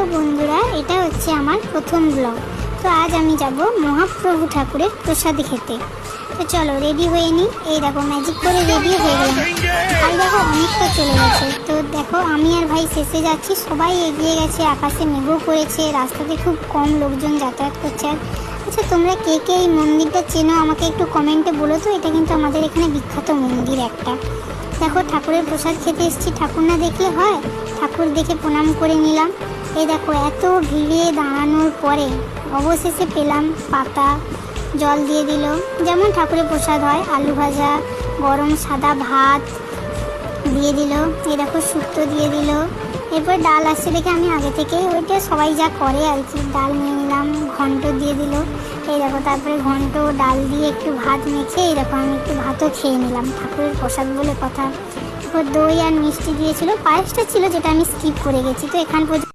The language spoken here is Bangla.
হ্যালো বন্ধুরা, এটা হচ্ছে আমার প্রথম ব্লগ। তো আজ আমি যাব মহাপ্রভু ঠাকুরের প্রসাদ খেতে। তো চলো রেডি হয়ে নিই। এই দেখো ম্যাজিক করে রেডি হয়ে গেলাম। আর দেখো অনেকটা চলে গেছে। তো দেখো আমি আর ভাই শেষে যাচ্ছি, সবাই এগিয়ে গেছে, আকাশে মেঘও করেছে, রাস্তাতে খুব কম লোকজন যাতায়াত করছে। আর আচ্ছা, তোমরা কে কে এই মন্দিরটা চেনো আমাকে একটু কমেন্টে বলো তো। এটা কিন্তু আমাদের এখানে বিখ্যাত মন্দির একটা। দেখো ঠাকুরের প্রসাদ খেতে এসেছি, ঠাকুর না দেখলে হয়। ঠাকুর দেখে প্রণাম করে নিলাম। এই দেখো এত ভিড়ে দাঁড়ানোর পরে অবশেষে পেলাম পাতা, জল দিয়ে দিল, যেমন ঠাকুরের প্রসাদ হয়। আলু ভাজা, গরম সাদা ভাত দিয়ে দিল। এই দেখো শুক্তো দিয়ে দিল। এরপর ডাল আসছে দেখে আমি আগে থেকে ওইটা সবাই যা করে আর কি, ডাল নিয়ে নিলাম। ঘন্ট দিয়ে দিল। এই দেখো তারপরে ঘন্ট ডাল দিয়ে একটু ভাত মেখে এই দেখো আমি একটু ভাতও খেয়ে নিলাম, ঠাকুরের প্রসাদ বলে কথা। তারপর দই আর মিষ্টি দিয়েছিল, পায়েসটা ছিল যেটা আমি স্কিপ করে গেছি। তো এখান পর্যন্ত